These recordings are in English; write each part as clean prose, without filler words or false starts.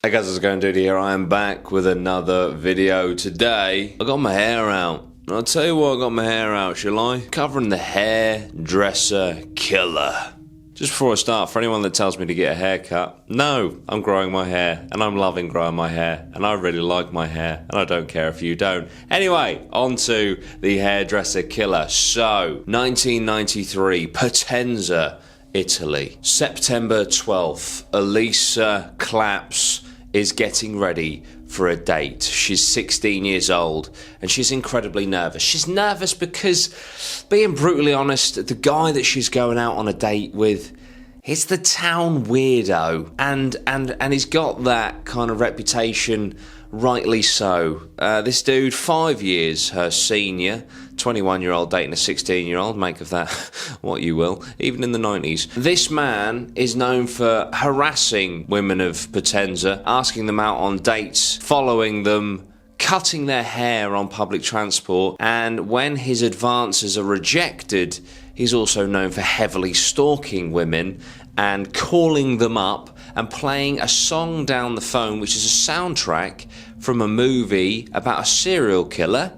Hey guys, how's it going, Dudey here? I am back with another video. Today, I got my hair out. I'll tell you what, I got my hair out, shall I? Covering the hairdresser killer. Just before I start, for anyone that tells me to get a haircut, no, I'm growing my hair, and I'm loving growing my hair, and I really like my hair, and I don't care if you don't. Anyway, on to the hairdresser killer. So, 1993, Potenza, Italy. September 12th, Elisa Claps is getting ready for a date. She's 16 years old and she's incredibly nervous. She's nervous because, being brutally honest, the guy that she's going out on a date with, he's the town weirdo, and he's got that kind of reputation, rightly so. This dude, 5 years her senior, 21-year-old dating a 16-year-old, make of that what you will, even in the 90s. This man is known for harassing women of Potenza, asking them out on dates, following them, cutting their hair on public transport, and when his advances are rejected, he's also known for heavily stalking women and calling them up and playing a song down the phone, which is a soundtrack from a movie about a serial killer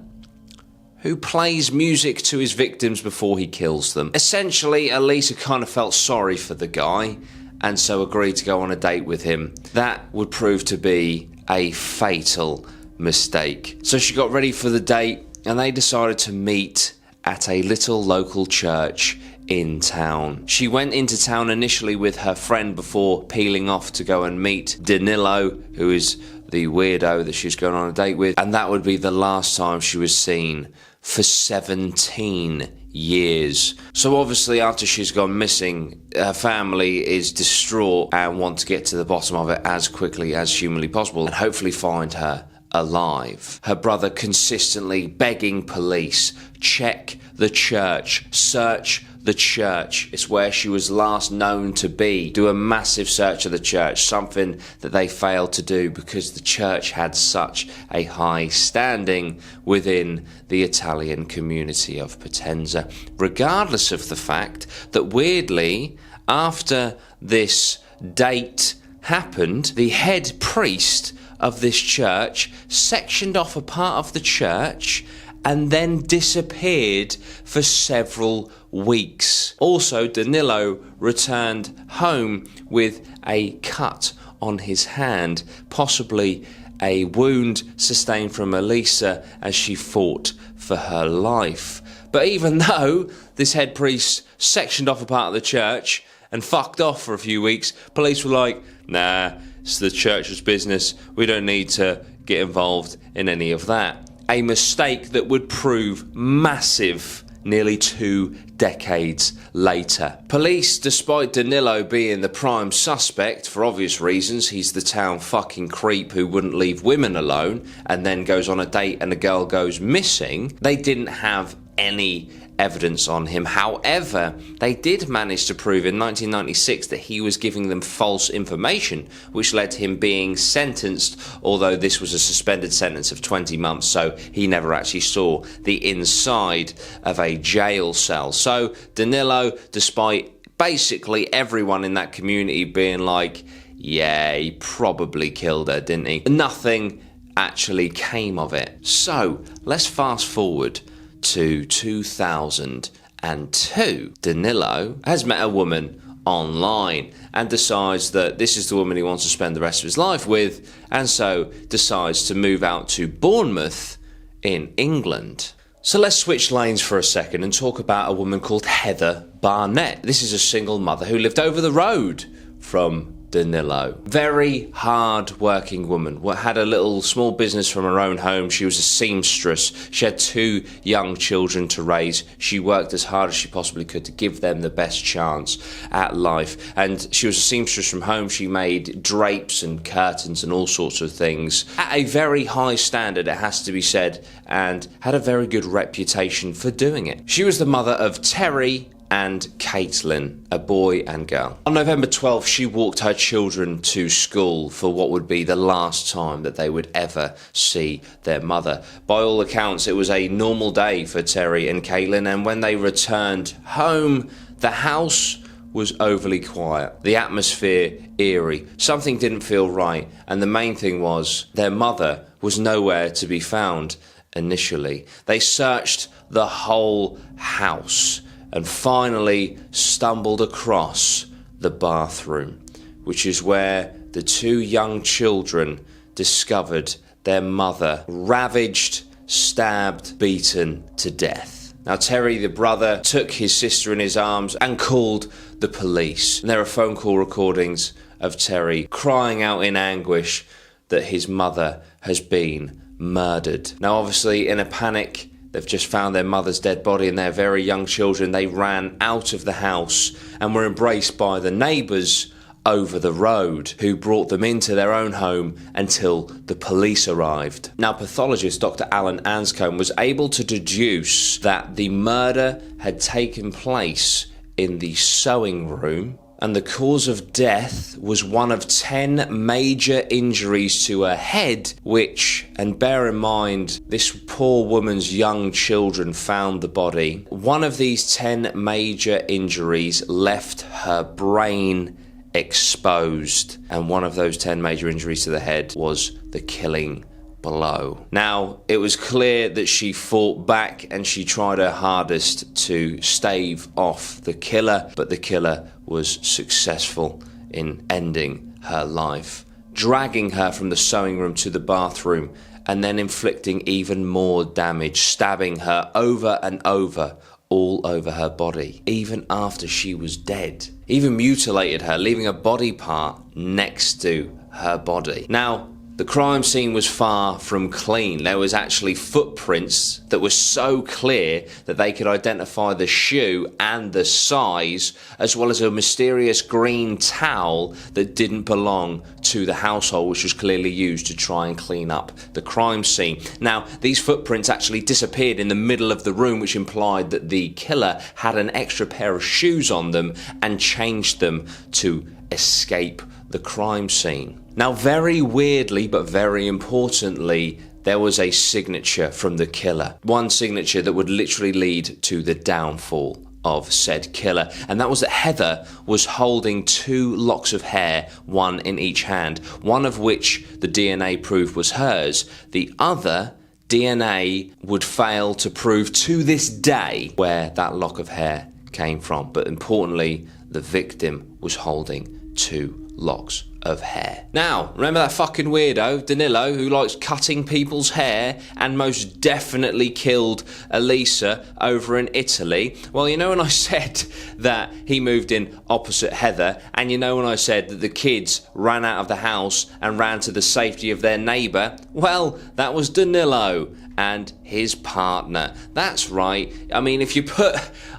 who plays music to his victims before he kills them. Essentially, Elisa kind of felt sorry for the guy and so agreed to go on a date with him. That would prove to be a fatal mistake. So she got ready for the date and they decided to meet at a little local church in town. She went into town initially with her friend before peeling off to go and meet Danilo, who is the weirdo that she's going on a date with, and that would be the last time she was seen for 17 years. So obviously after she's gone missing, her family is distraught and want to get to the bottom of it as quickly as humanly possible and hopefully find her alive. Her brother consistently begging police, check the church, search the church. It's where she was last known to be. Do a massive search of the church, something that they failed to do because the church had such a high standing within the Italian community of Potenza. Regardless of the fact that, weirdly, after this date happened, the head priest of this church sectioned off a part of the church and then disappeared for several weeks. Also, Danilo returned home with a cut on his hand, possibly a wound sustained from Elisa as she fought for her life. But even though this head priest sectioned off a part of the church and fucked off for a few weeks, police were like, nah, it's the church's business, we don't need to get involved in any of that. A mistake that would prove massive nearly 2 decades later. Police, despite Danilo being the prime suspect, for obvious reasons, he's the town fucking creep who wouldn't leave women alone and then goes on a date and a girl goes missing, they didn't have any evidence on him. However, they did manage to prove in 1996 that he was giving them false information, which led to him being sentenced, although this was a suspended sentence of 20 months, so he never actually saw the inside of a jail cell. So Danilo, despite basically everyone in that community being like, yeah, he probably killed her, didn't he? Nothing actually came of it. So let's fast forward to 2002. Danilo has met a woman online and decides that this is the woman he wants to spend the rest of his life with, and so decides to move out to Bournemouth in England. So let's switch lanes for a second and talk about a woman called Heather Barnett. This is a single mother who lived over the road from Danilo. Very hard-working woman. Had a little small business from her own home. She was a seamstress. She had 2 young children to raise. She worked as hard as she possibly could to give them the best chance at life. And she was a seamstress from home. She made drapes and curtains and all sorts of things at a very high standard, it has to be said, and had a very good reputation for doing it. She was the mother of Terry and Caitlin, a boy and girl. On November 12th, she walked her children to school for what would be the last time that they would ever see their mother. By all accounts, it was a normal day for Terry and Caitlin, and when they returned home, the house was overly quiet. The atmosphere eerie. Something didn't feel right, and the main thing was their mother was nowhere to be found initially. They searched the whole house and finally stumbled across the bathroom, which is where the two young children discovered their mother ravaged, stabbed, beaten to death. Now, Terry, the brother, took his sister in his arms and called the police. And there are phone call recordings of Terry crying out in anguish that his mother has been murdered. Now, obviously, in a panic, they've just found their mother's dead body and their very young children. They ran out of the house and were embraced by the neighbours over the road, who brought them into their own home until the police arrived. Now, pathologist Dr. Alan Anscombe was able to deduce that the murder had taken place in the sewing room, and the cause of death was one of 10 major injuries to her head, which, and bear in mind, this poor woman's young children found the body. One of these 10 major injuries left her brain exposed, and one of those 10 major injuries to the head was the killing blow. Now, it was clear that she fought back and she tried her hardest to stave off the killer, but the killer was successful in ending her life, dragging her from the sewing room to the bathroom and then inflicting even more damage, stabbing her over and over, all over her body, even after she was dead. Even mutilated her, leaving a body part next to her body. Now, the crime scene was far from clean. There was actually footprints that were so clear that they could identify the shoe and the size, as well as a mysterious green towel that didn't belong to the household, which was clearly used to try and clean up the crime scene. Now, these footprints actually disappeared in the middle of the room, which implied that the killer had an extra pair of shoes on them and changed them to escape the crime scene. Now, very weirdly, but very importantly, there was a signature from the killer. One signature that would literally lead to the downfall of said killer. And that was that Heather was holding 2 locks of hair, one in each hand, one of which the DNA proved was hers. The other DNA would fail to prove to this day where that lock of hair came from. But importantly, the victim was holding 2 locks of hair. Now, remember that fucking weirdo, Danilo, who likes cutting people's hair and most definitely killed Elisa over in Italy? Well, you know when I said that he moved in opposite Heather, and you know when I said that the kids ran out of the house and ran to the safety of their neighbour? Well, that was Danilo and his partner. That's right. I mean, if you put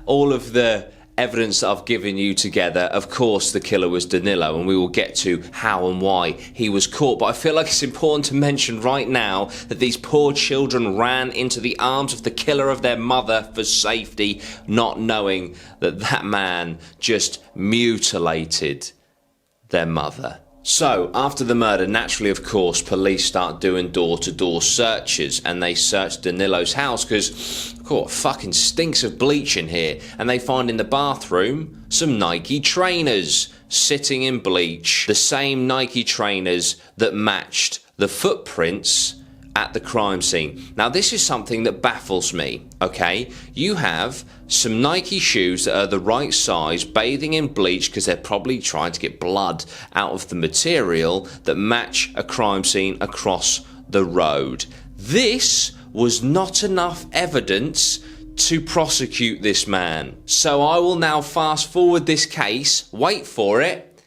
all of the evidence that I've given you together, of course the killer was Danilo, and we will get to how and why he was caught. But I feel like it's important to mention right now that these poor children ran into the arms of the killer of their mother for safety, not knowing that that man just mutilated their mother. So, after the murder, naturally, of course, police start doing door-to-door searches, and they search Danilo's house because, of course, it fucking stinks of bleach in here, and they find in the bathroom some Nike trainers sitting in bleach, the same Nike trainers that matched the footprints at the crime scene. Now, this is something that baffles me, okay? You have some Nike shoes that are the right size, bathing in bleach because they're probably trying to get blood out of the material, that match a crime scene across the road. This was not enough evidence to prosecute this man. So I will now fast forward this case, wait for it,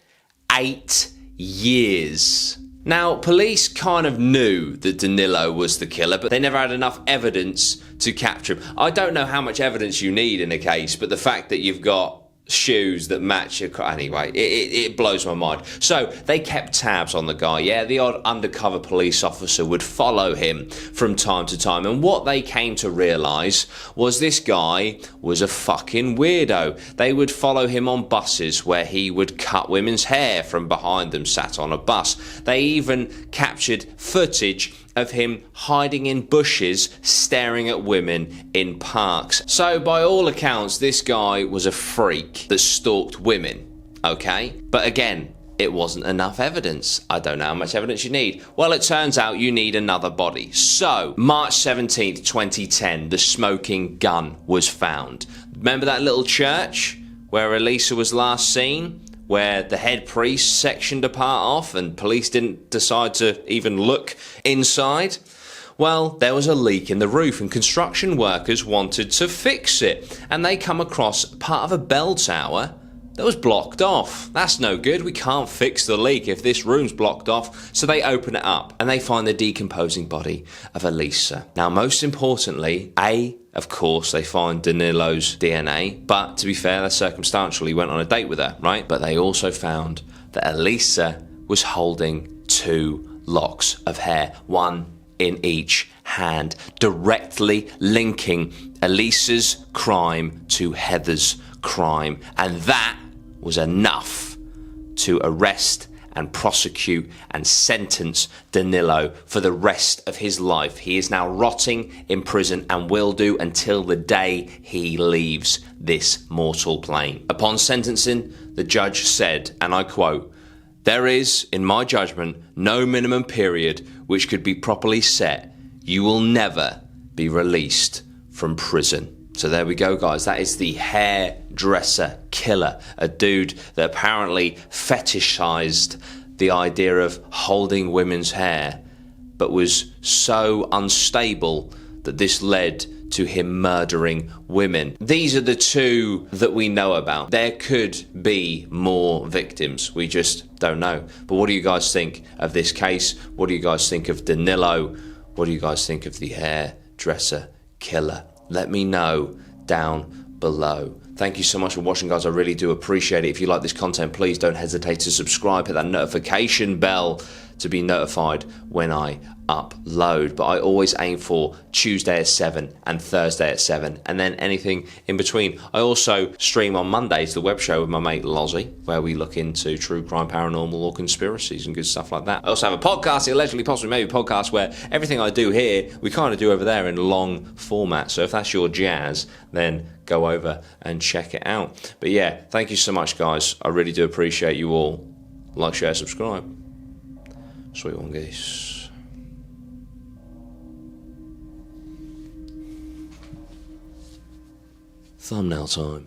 8 years. Now, police kind of knew that Danilo was the killer, but they never had enough evidence to capture him. I don't know how much evidence you need in a case, but the fact that you've got shoes that match your... Anyway, it blows my mind. So, they kept tabs on the guy, yeah? The odd undercover police officer would follow him from time to time, and what they came to realise was this guy was a fucking weirdo. They would follow him on buses where he would cut women's hair from behind them sat on a bus. They even captured footage of him hiding in bushes, staring at women in parks. So, by all accounts, this guy was a freak that stalked women, okay? But again, it wasn't enough evidence. I don't know how much evidence you need. Well, it turns out you need another body. So, March 17th, 2010, the smoking gun was found. Remember that little church where Elisa was last seen? Where the head priest sectioned a part off and police didn't decide to even look inside? Well, there was a leak in the roof and construction workers wanted to fix it. And they come across part of a bell tower that was blocked off. That's no good. We can't fix the leak if this room's blocked off. So they open it up and they find the decomposing body of Elisa. Now, most importantly, of course, they find Danilo's DNA. But to be fair, that's circumstantial. He went on a date with her, right? But they also found that Elisa was holding 2 locks of hair, one in each hand, directly linking Elisa's crime to Heather's crime. And that was enough to arrest and prosecute and sentence Danilo for the rest of his life. He is now rotting in prison and will do until the day he leaves this mortal plane. Upon sentencing, the judge said, and I quote, "There is, in my judgment, no minimum period which could be properly set. You will never be released from prison." So there we go, guys. That is the hairdresser killer, a dude that apparently fetishized the idea of holding women's hair, but was so unstable that this led to him murdering women. These are the 2 that we know about. There could be more victims. We just don't know. But what do you guys think of this case? What do you guys think of Danilo? What do you guys think of the hairdresser killer? Let me know down below. Thank you so much for watching, guys. I really do appreciate it. If you like this content, please don't hesitate to subscribe. Hit that notification bell to be notified when I upload. But I always aim for Tuesday at 7 and Thursday at 7, and then anything in between. I also stream on Mondays the web show with my mate Lozzie, where we look into true crime, paranormal, or conspiracies and good stuff like that. I also have a podcast, allegedly, possibly, maybe podcast, where everything I do here, we kind of do over there in long format. So if that's your jazz, then go over and check it out. But yeah, thank you so much, guys. I really do appreciate you all. Like, share, subscribe. Sweet one, guys. Thumbnail time.